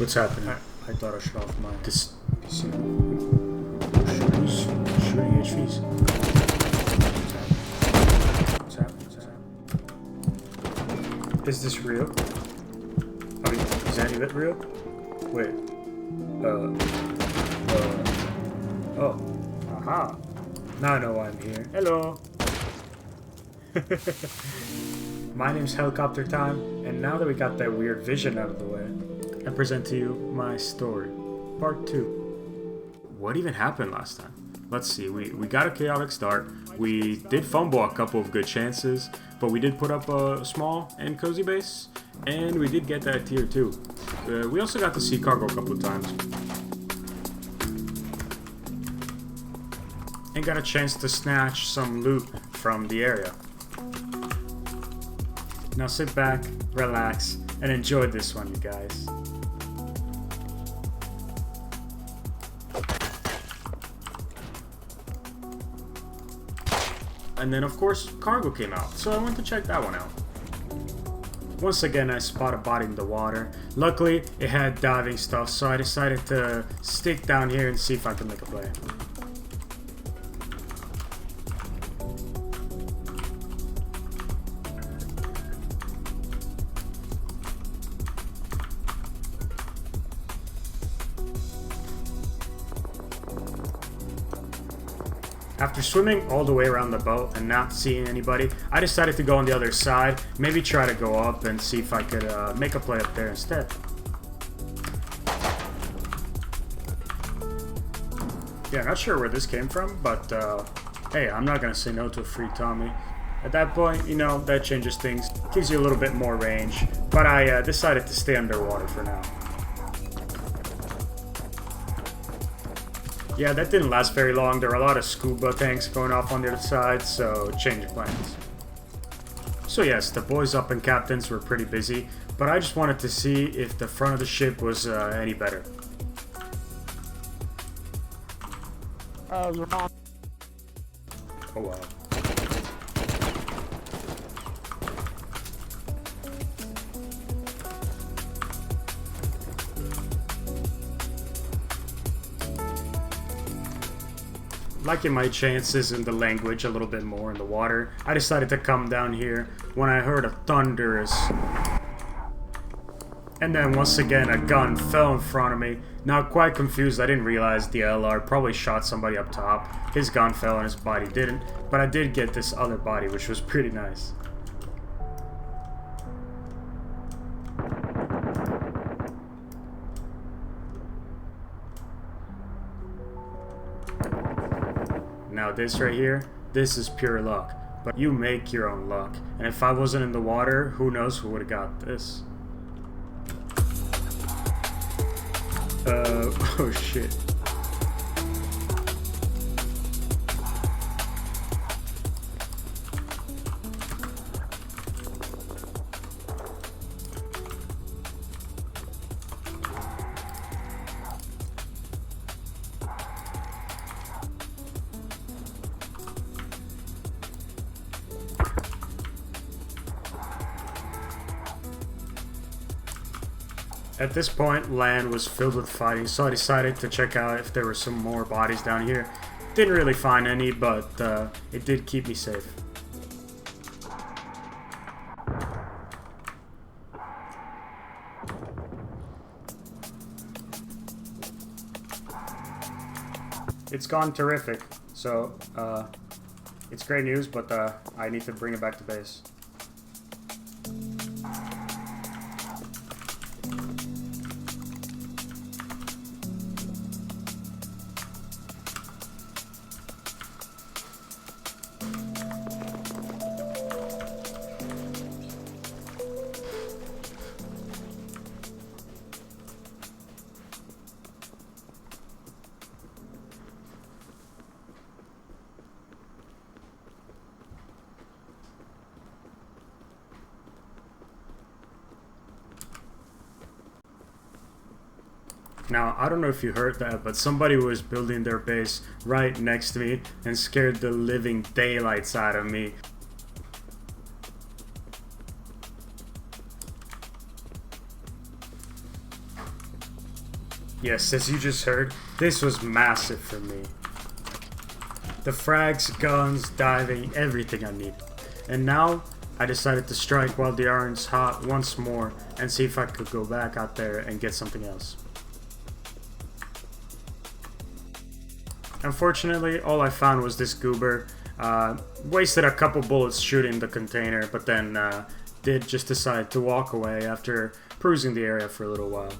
What's happening? I thought I shut off my... This... Shooting HVs. What's happening? Is this real? I mean, is any of it real? Wait. Oh. Aha. Now I know why I'm here. Hello. My name's Helicopter Time, and now that we got that weird vision out of the way, I present to you my story. Part 2. What even happened last time? Let's see, we got a chaotic start. We did fumble a couple of good chances, but we did put up a small and cozy base, and we did get that tier 2. We also got to see cargo a couple of times. And got a chance to snatch some loot from the area. Now sit back, relax, and enjoy this one, you guys. And then of course, cargo came out, so I went to check that one out. Once again, I spotted a body in the water. Luckily, it had diving stuff, so I decided to stick down here and see if I could make a play. After swimming all the way around the boat and not seeing anybody, I decided to go on the other side, maybe try to go up and see if I could make a play up there instead. Yeah, not sure where this came from, but hey, I'm not gonna say no to a free Tommy. At that point, you know, that changes things, gives you a little bit more range, but I decided to stay underwater for now. Yeah, that didn't last very long. There were a lot of scuba tanks going off on the other side, so change of plans. So yes, the boys up and captains were pretty busy, but I just wanted to see if the front of the ship was any better. Oh wow. Liking my chances in the language a little bit more in the water, I decided to come down here when I heard a thunderous... And then once again a gun fell in front of me. Now quite confused, I didn't realize the LR probably shot somebody up top. His gun fell and his body didn't, but I did get this other body, which was pretty nice. Now this right here, this is pure luck, but you make your own luck, and if I wasn't in the water, who knows who would have got this. Oh shit. At this point, land was filled with fighting, so I decided to check out if there were some more bodies down here. Didn't really find any, but it did keep me safe. It's gone terrific, so it's great news, but I need to bring it back to base. Now, I don't know if you heard that, but somebody was building their base right next to me and scared the living daylights out of me. Yes, as you just heard, this was massive for me. The frags, guns, diving, everything I needed. And now, I decided to strike while the iron's hot once more and see if I could go back out there and get something else. Unfortunately, all I found was this goober. Wasted a couple bullets shooting the container, but then did just decide to walk away after cruising the area for a little while.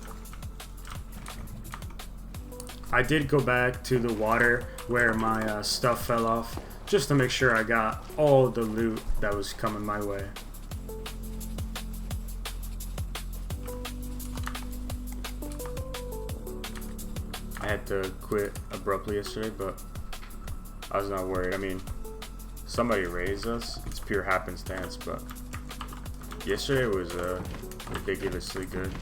I did go back to the water where my stuff fell off, just to make sure I got all the loot that was coming my way. I had to quit abruptly yesterday, but I was not worried. I mean, somebody raised us. It's pure happenstance, but yesterday was ridiculously good.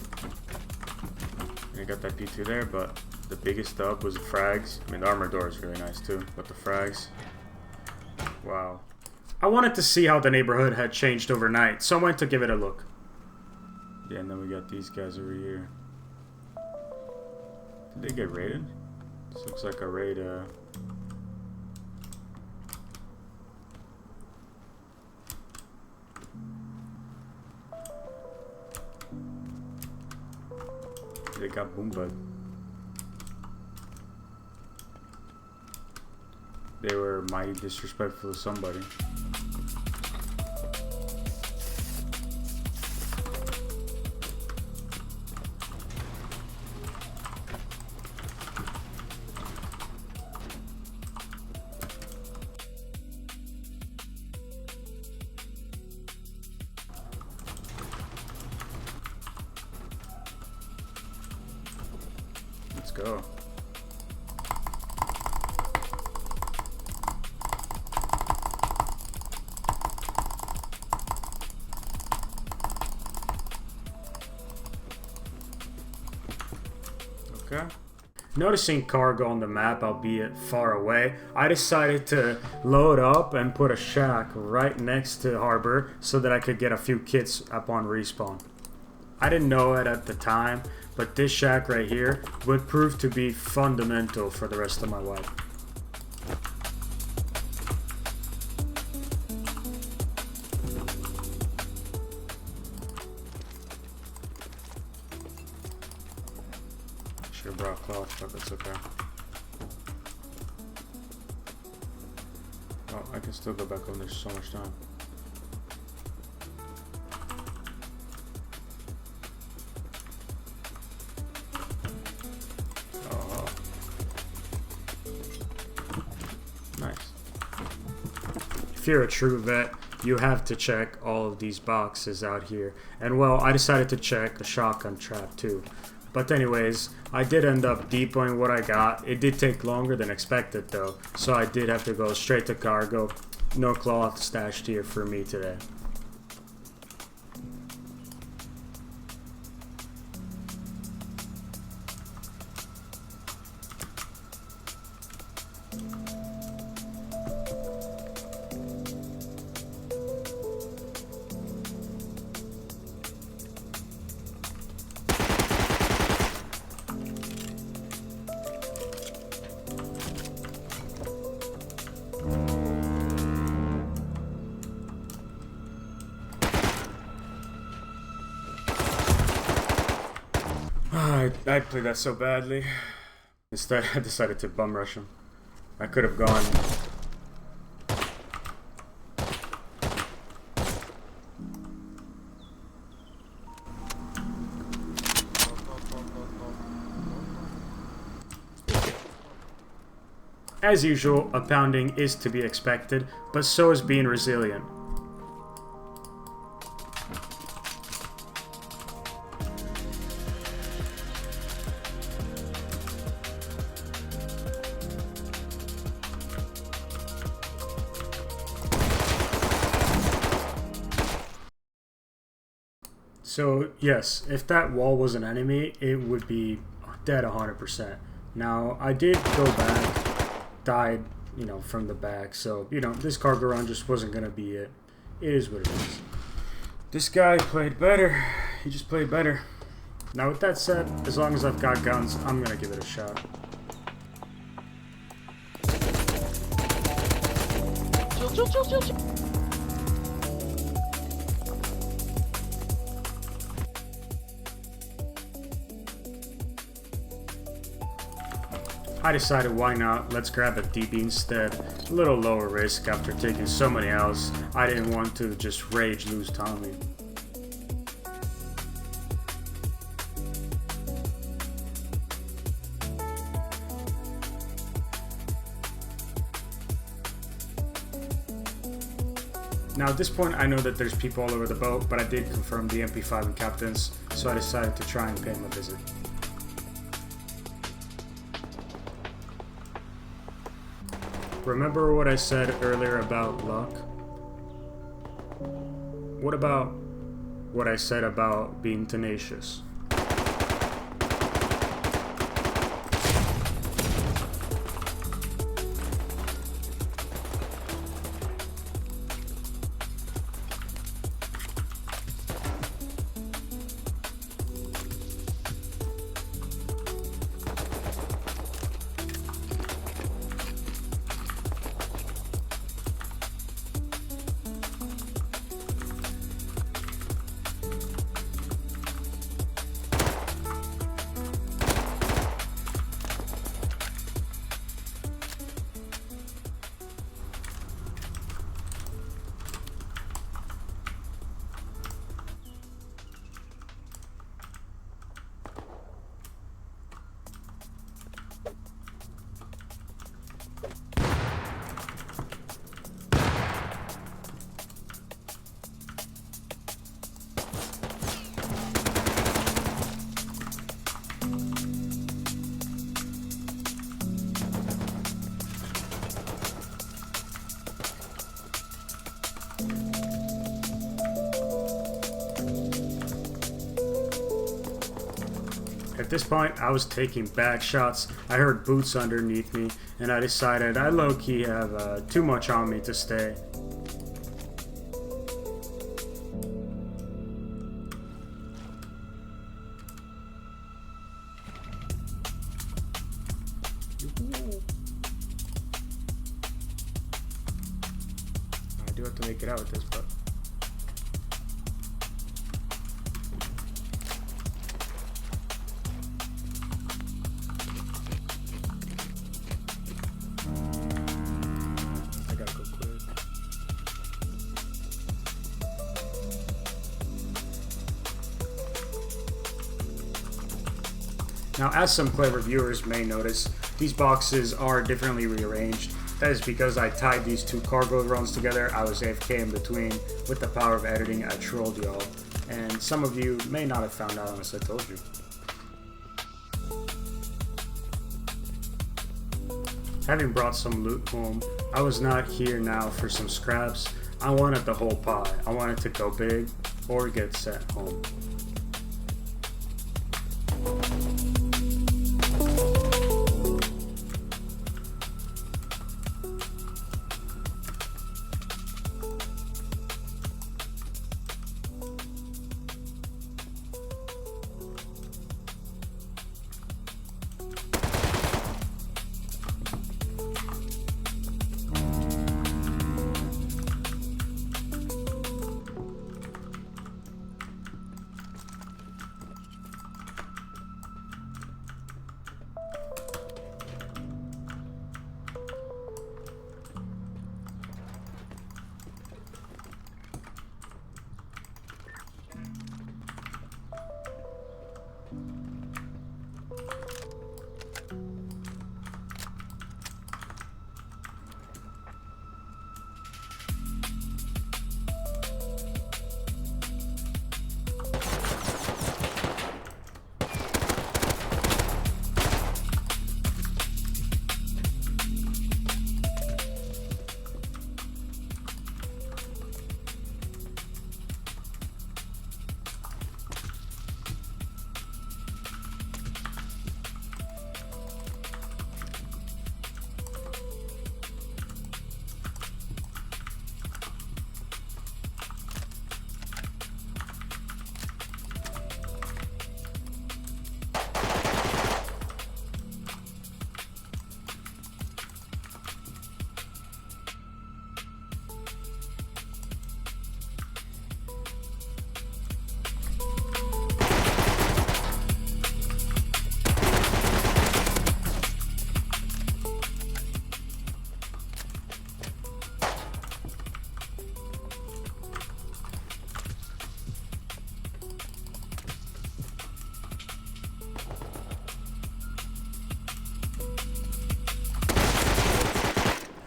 I got that P2 there, but the biggest dub was the frags. I mean, the armor door is really nice too, but the frags, wow. I wanted to see how the neighborhood had changed overnight, so I went to give it a look. Yeah, and then we got these guys over here. Did they get raided? This looks like a raid, They got boom bud. They were mighty disrespectful to somebody. Let's go. Okay. Noticing cargo on the map, albeit far away, I decided to load up and put a shack right next to the harbor so that I could get a few kits upon respawn. I didn't know it at the time, but this shack right here would prove to be fundamental for the rest of my life. Should have brought cloth, but that's okay. Oh, I can still go back on. There's so much time. Oh, nice. If you're a true vet, you have to check all of these boxes out here. And well, I decided to check a shotgun trap too. But anyways, I did end up depoting what I got. It did take longer than expected though, so I did have to go straight to cargo. No cloth stashed here for me today. I played that so badly. Instead, I decided to bum rush him. I could have gone. As usual, a pounding is to be expected, but so is being resilient. So yes, if that wall was an enemy, it would be dead 100%. Now, I did go back, died, from the back, so, this cargo run just wasn't going to be it. It is what it is. This guy played better. He just played better. Now with that said, as long as I've got guns, I'm gonna give it a shot. I decided why not, let's grab a DB instead. A little lower risk after taking so many L's. I didn't want to just rage lose Tommy. Now at this point I know that there's people all over the boat, but I did confirm the MP5 and captains, so I decided to try and pay him a visit. Remember what I said earlier about luck? What about what I said about being tenacious? At this point, I was taking bad shots. I heard boots underneath me, and I decided I low-key have too much on me to stay. I do have to make it out with this, but... Now, as some clever viewers may notice, these boxes are differently rearranged. That is because I tied these two cargo drones together. I was AFK in between. With the power of editing, I trolled y'all. And some of you may not have found out unless I told you. Having brought some loot home, I was not here now for some scraps. I wanted the whole pie. I wanted to go big or get sent home.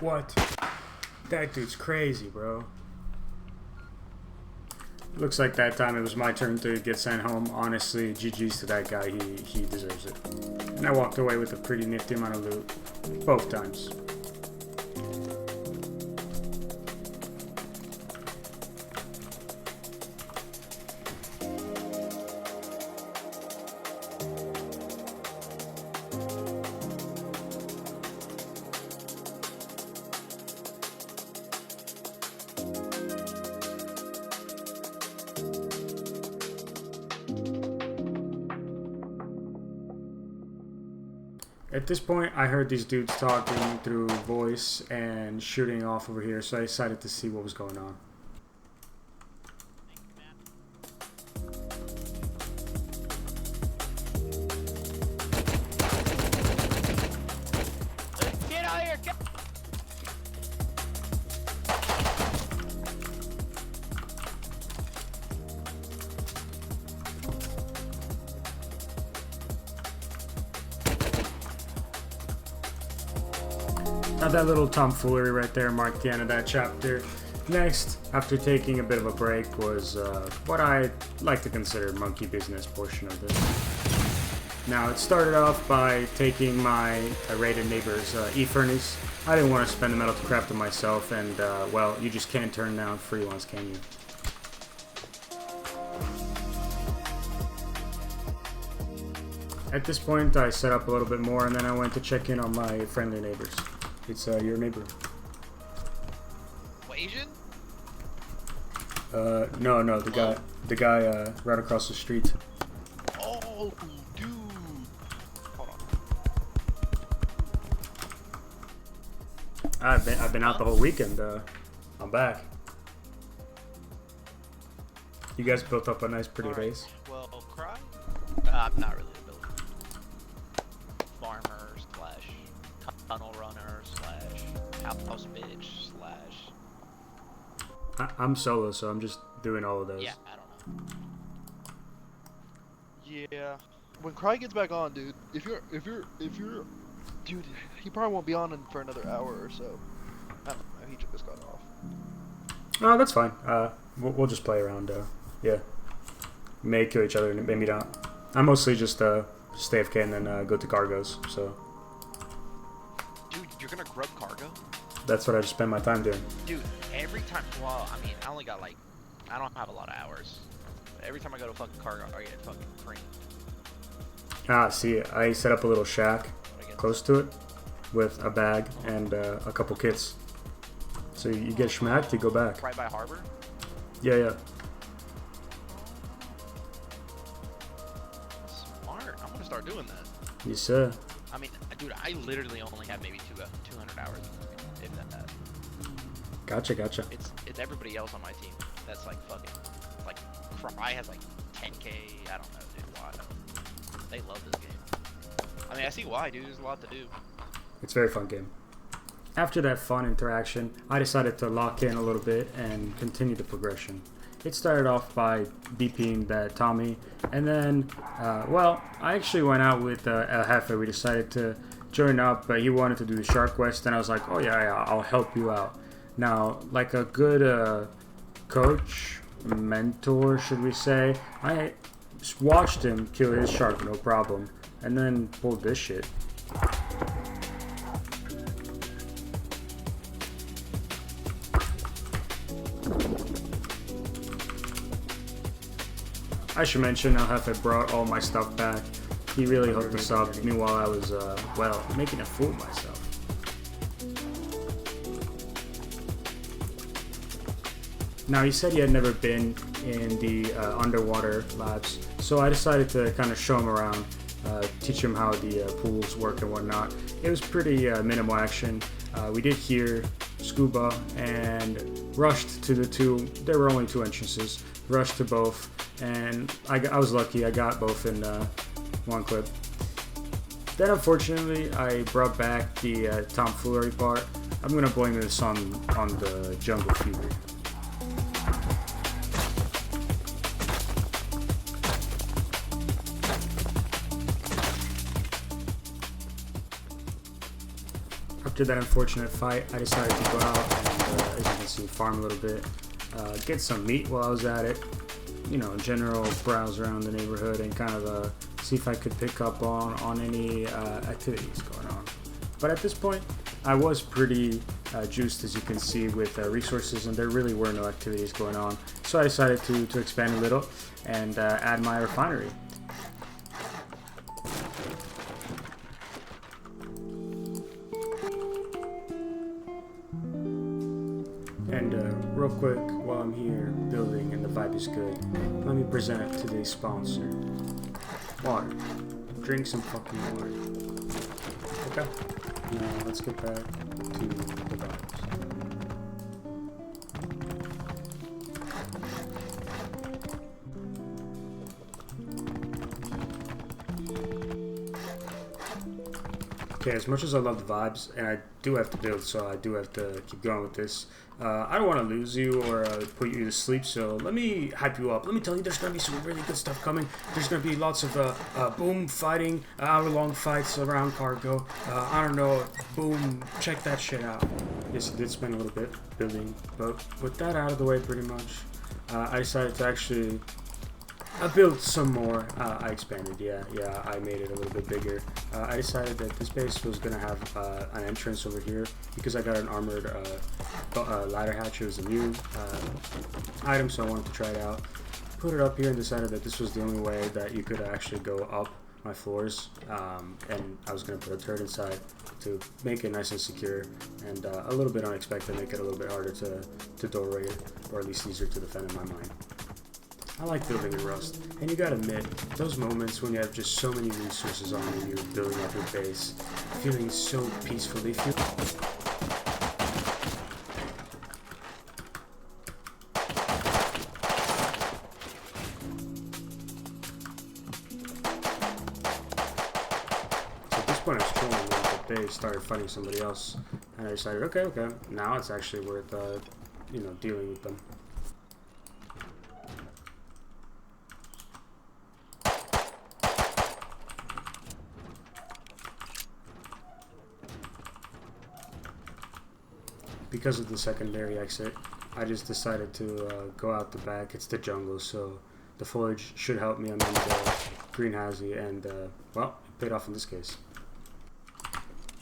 What? That dude's crazy, bro. Looks like that time it was my turn to get sent home. Honestly, GG's to that guy. He deserves it. And I walked away with a pretty nifty amount of loot. Both times. At this point, I heard these dudes talking through voice and shooting off over here, so I decided to see what was going on. Get out of here! Get Now that little tomfoolery right there marked the end of that chapter. Next, after taking a bit of a break, was what I like to consider monkey business portion of this. Now, it started off by taking my raided neighbor's e-furnace. I didn't want to spend the metal to craft it myself, and well, you just can't turn down free ones, can you? At this point, I set up a little bit more, and then I went to check in on my friendly neighbors. It's your neighbor. What, Asian? No, the guy right across the street. Oh, dude. Hold on. I've been out the whole weekend. I'm back. You guys built up a nice, pretty All right. base. Well, cry? I'm not really a builder. Farmer slash tunnel runner slash house bitch slash. I'm solo, so I'm just doing all of those. Yeah, I don't know. Yeah. When Cry gets back on, dude, if you're, dude, he probably won't be on for another hour or so. I don't know. He just got off. Oh, that's fine. We'll just play around. Yeah. May kill each other, maybe not. I mostly just stay AFK and then go to cargoes. So Dude, you're gonna grub cargo? that's what I just spend my time doing. Dude, every time, well, I mean, I only got like, I don't have a lot of hours. But every time I go to fucking cargo, I get fucking cream. Ah, see, I set up a little shack close to it with a bag and a couple kits. So you get schmacked, you go back. Right by harbor? Yeah. Smart. I'm gonna start doing that. Yes, sir. I mean, dude, I literally only have maybe 200 hours, if that. Gotcha. It's everybody else on my team that's like fucking, like, Cry has like 10k. I don't know, dude. Why? They love this game. I mean, I see why, dude. There's a lot to do. It's a very fun game. After that fun interaction, I decided to lock in a little bit and continue the progression. It started off by DPing that Tommy, and then, well, I actually went out with El Jefe. We decided to join up, but he wanted to do the shark quest, and I was like, oh yeah, I'll help you out. Now, like a good coach, mentor, should we say, I watched him kill his shark, no problem, and then pulled this shit. I should mention El Jefe brought all my stuff back. He really hooked us up. Meanwhile, I was, well, making a fool of myself. Now, he said he had never been in the underwater labs, so I decided to kind of show him around, teach him how the pools work and whatnot. It was pretty minimal action. We did hear scuba and rushed to the two. There were only two entrances. Rushed to both, and I was lucky. I got both in one clip. Then, unfortunately, I brought back the tomfoolery part. I'm gonna blame this on the jungle fever. A After that unfortunate fight, I decided to go out and, as you can see, farm a little bit, get some meat while I was at it, you know, in general, browse around the neighborhood and kind of see if I could pick up on any activities going on. But at this point, I was pretty juiced, as you can see, with resources, and there really were no activities going on. So I decided to expand a little and add my refinery. And real quick, while I'm here building and the vibe is good, let me present today's sponsor. Water. Drink some fucking water. Okay. Now let's get back to the vibes. Okay, as much as I love the vibes, and I do have to build, so I do have to keep going with this, I don't want to lose you or put you to sleep, so let me hype you up. Let me tell you, there's going to be some really good stuff coming. There's going to be lots of boom fighting, hour-long fights around cargo. I don't know, boom, check that shit out. Yes, I did spend a little bit building, but with that out of the way pretty much, I decided to actually... I built some more. I expanded, yeah, I made it a little bit bigger. I decided that this base was going to have an entrance over here because I got an armored ladder hatch. It was a new item, so I wanted to try it out. Put it up here and decided that this was the only way that you could actually go up my floors, and I was going to put a turret inside to make it nice and secure, and a little bit unexpected, make it a little bit harder to door raid, or at least easier to defend in my mind. I like building in Rust, and you gotta admit, those moments when you have just so many resources on and you're building up your base, feeling so peacefully. So at this point I was trolling them, but they started fighting somebody else, and I decided, okay, now it's actually worth, dealing with them. Because of the secondary exit, I just decided to go out the back. It's the jungle, so the foliage should help me. I'm in the greenhousey, and well, it paid off in this case.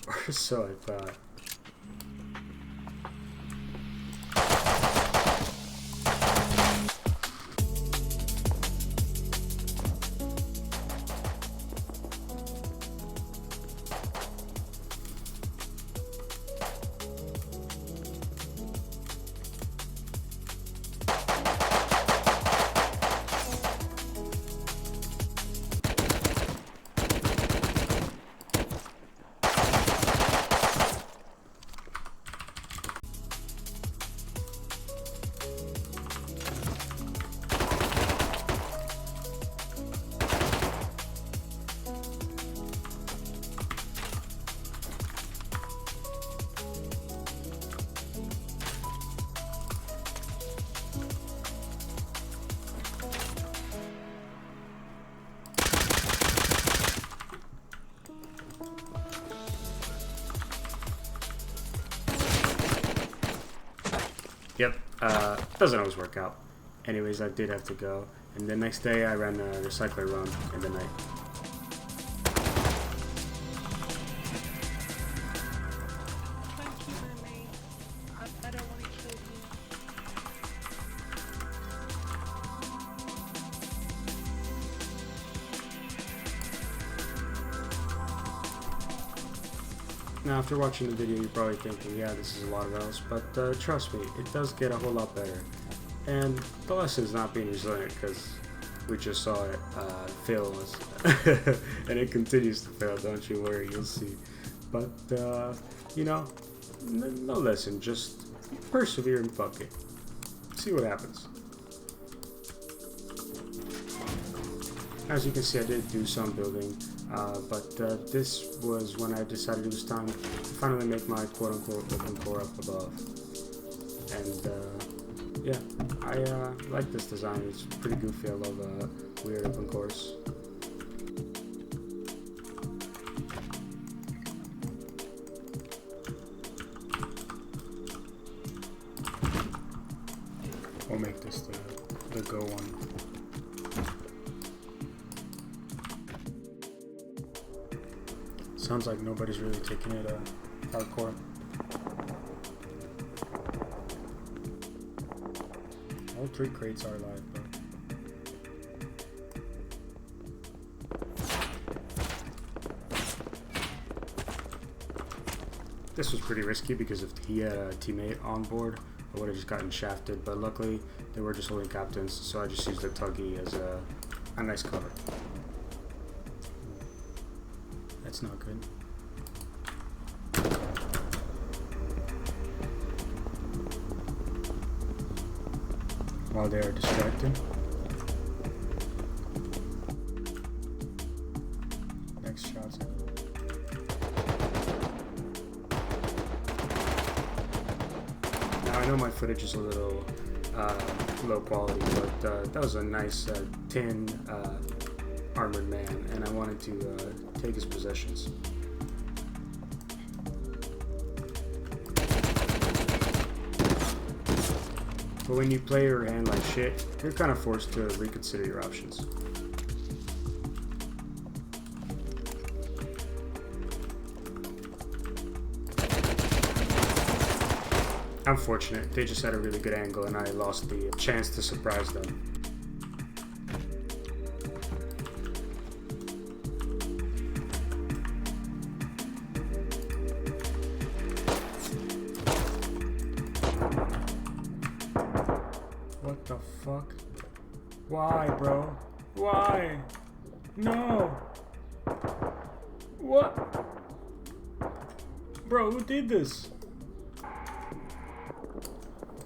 Or so I thought. Yep, doesn't always work out. Anyways, I did have to go. And the next day I ran a recycler run in the night. Thank you, mermaid. I don't want to kill you. Now, after watching the video, you're probably thinking, yeah, this is a lot of L's, but trust me, it does get a whole lot better. And the lesson is not being resilient, because we just saw it fail us, and it continues to fail, don't you worry, you'll see. But, no lesson, just persevere and fuck it. See what happens. As you can see, I did do some building. But this was when I decided it was time to finally make my quote-unquote open core up above. And yeah, I like this design. It's pretty goofy. I love weird open cores. make this the go one. Sounds like nobody's really taking it hardcore. All 3 crates are alive, bro. This was pretty risky because if he had a teammate on board, I would have just gotten shafted, but luckily they were just holding captains, so I just used the tuggy as a nice cover. That's not good. While they are distracted. Next shot's out. Now I know my footage is a little low quality, but that was a nice tin armored man, and I wanted to take his possessions. But when you play your hand like shit, you're kind of forced to reconsider your options. I'm fortunate, they just had a really good angle and I lost the chance to surprise them. What the fuck? Why, bro? Why? No! What? Bro, who did this?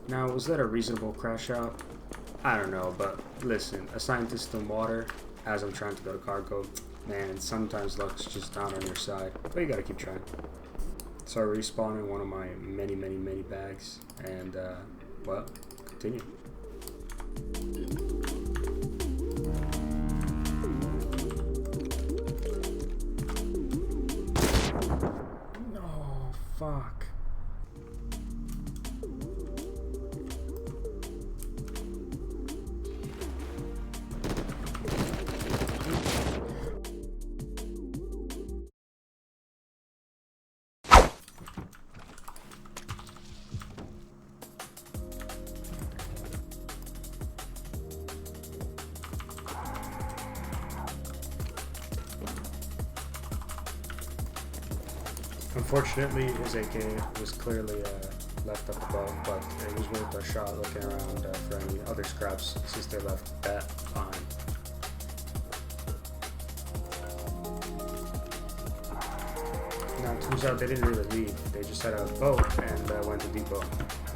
Now, was that a reasonable crash out? I don't know, but listen, a scientist in water as I'm trying to go to cargo, man, sometimes luck's just not on your side, but you gotta keep trying. So I respawned in one of my many bags, and, well, continue. No, fuck. Unfortunately, his AK was clearly left up above, but it was worth a shot looking around for any other scraps since they left that behind. Now, it turns out they didn't really leave. They just had a boat and went to depot.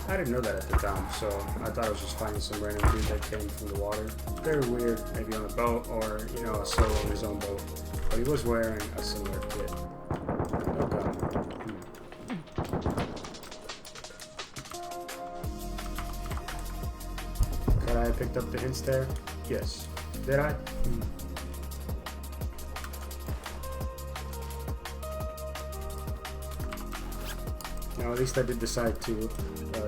I didn't know that at the time, so I thought I was just finding some random dude that came from the water. Very weird, maybe on a boat or, you know, a solo on his own boat. But he was wearing a similar kit. Oh god. Could I have picked up the hints there? Yes. Did I? Now, at least I did decide to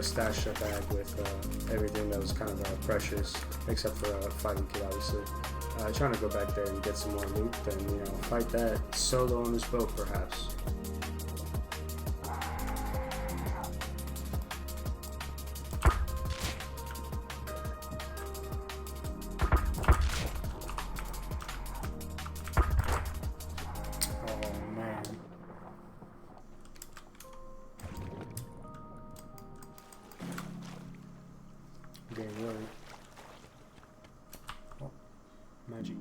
stash a bag with everything that was kind of precious, except for a fighting kit, obviously. Trying to go back there and get some more loot, and, you know, fight that solo on this boat, perhaps. Getting worried. Oh, magic.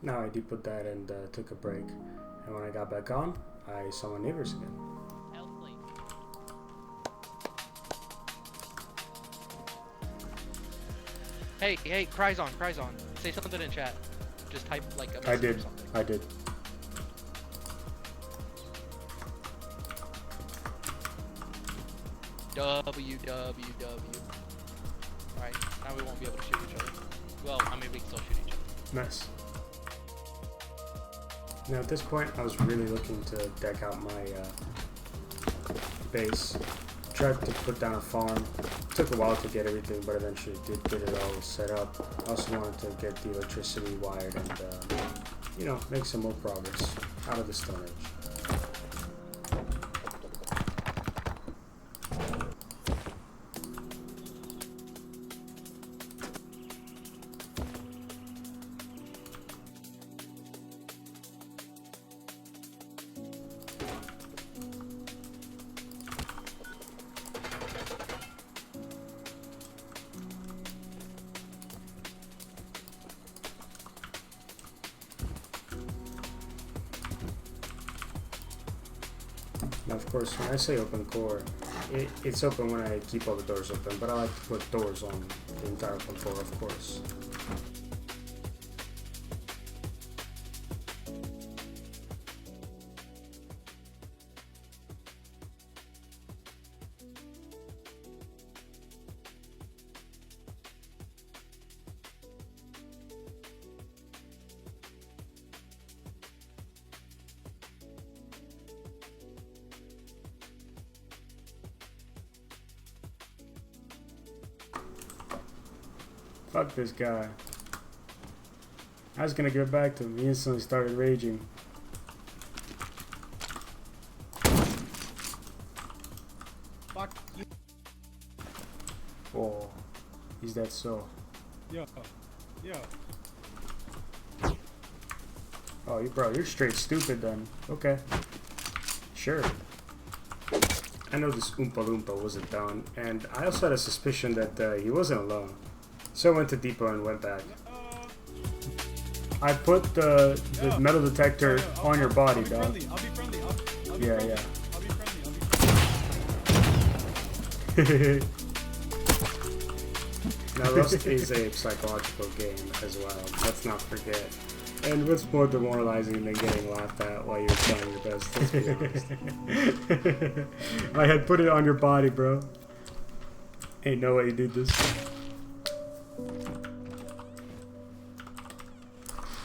Now I did put that and took a break, and when I got back on, I saw my neighbors again. Outplaying. Hey, cries on. Say something in chat. Just type like a message or something. I did. WWW. Alright, now we won't be able to shoot each other. Well, I mean, we can still shoot each other. Nice. Now at this point, I was really looking to deck out my base. Tried to put down a farm. Took a while to get everything, but eventually did get it all set up. Also wanted to get the electricity wired and, you know, make some more progress out of the Stone Age. Now, of course, when I say open core, it's open when I keep all the doors open, but I like to put doors on the entire open core, of course. Fuck this guy. I was gonna give it back to him. He instantly started raging. Fuck you. Oh, he's dead so. Yo. Yo. Oh, you're straight stupid then. Okay. Sure. I know this Oompa Loompa wasn't down, and I also had a suspicion that he wasn't alone. So I went to Depot and went back. I put the metal detector on your body, dog. I'll be friendly. I'll be Yeah, friendly. yeah. I'll be friendly. Now, Rust is a psychological game as well. Let's not forget. And what's more demoralizing than getting laughed at while you're trying your best? Let's be honest. I had put it on your body, bro. Ain't no way you did this.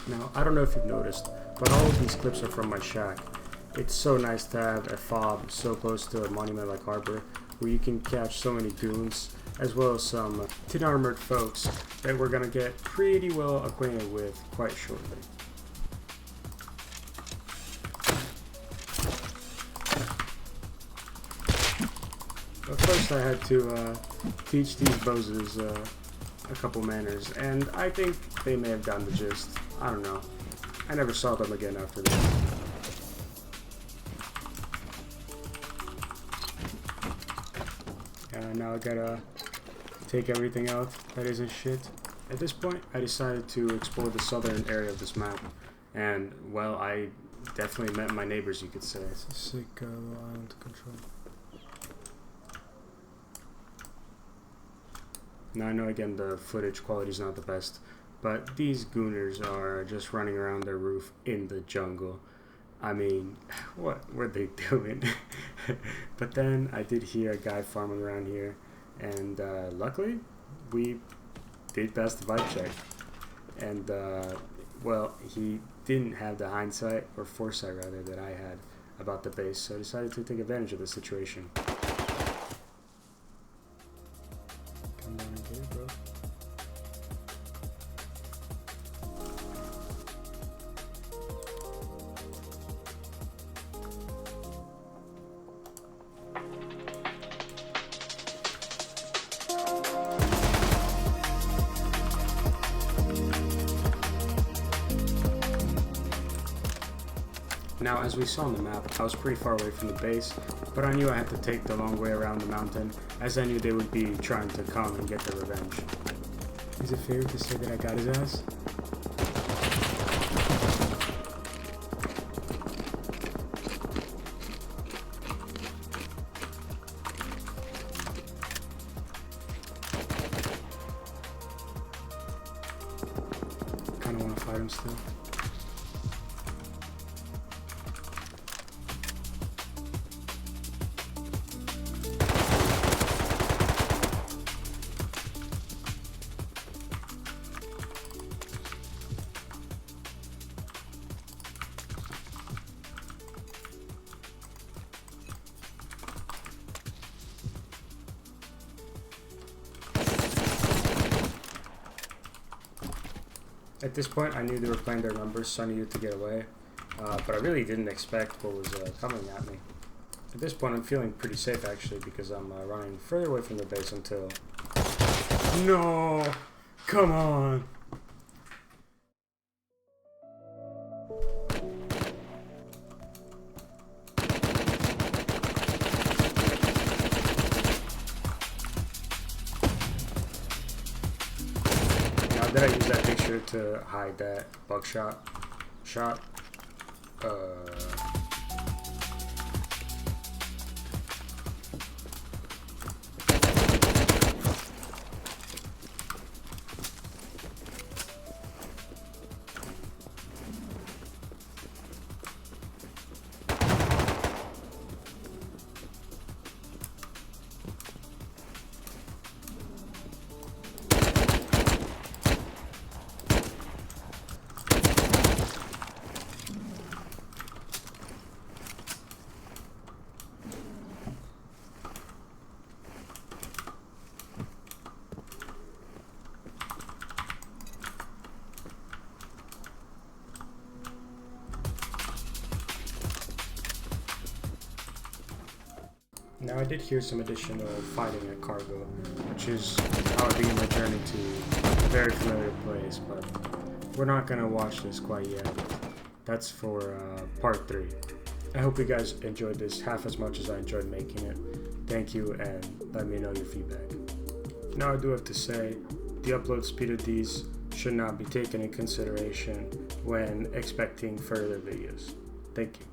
Now, I don't know if you've noticed, but all of these clips are from my shack. It's so nice to have a fob so close to a monument like Harbor, where you can catch so many goons, as well as some tin armored folks that we're gonna get pretty well acquainted with quite shortly. But first I had to teach these bozos a couple manners, and I think they may have gotten the gist. I don't know. I never saw them again after this. Now I gotta take everything out that isn't shit. At this point, I decided to explore the southern area of this map, and, well, I definitely met my neighbors, you could say. It's a sick island to control. Now I know, again, the footage quality is not the best, but these gooners are just running around their roof in the jungle. I mean, what were they doing? But then I did hear a guy farming around here, and luckily we did pass the vibe check. And, well, he didn't have the hindsight, or foresight rather, that I had about the base, so I decided to take advantage of the situation. Come down and get it, bro. Now, as we saw on the map, I was pretty far away from the base, but I knew I had to take the long way around the mountain, as I knew they would be trying to come and get their revenge. Is it fair to say that I got his ass? Kinda wanna fight him still. At this point, I knew they were playing their numbers, so I needed to get away. But I really didn't expect what was coming at me. At this point, I'm feeling pretty safe actually because I'm running further away from the base until... No! Come on! Now, did I use that picture to hide that buckshot shot? Now I did hear some additional fighting at cargo, which is how I began my journey to a very familiar place, but we're not going to watch this quite yet. That's for part 3. I hope you guys enjoyed this half as much as I enjoyed making it. Thank you, and let me know your feedback. Now I do have to say, the upload speed of these should not be taken in consideration when expecting further videos. Thank you.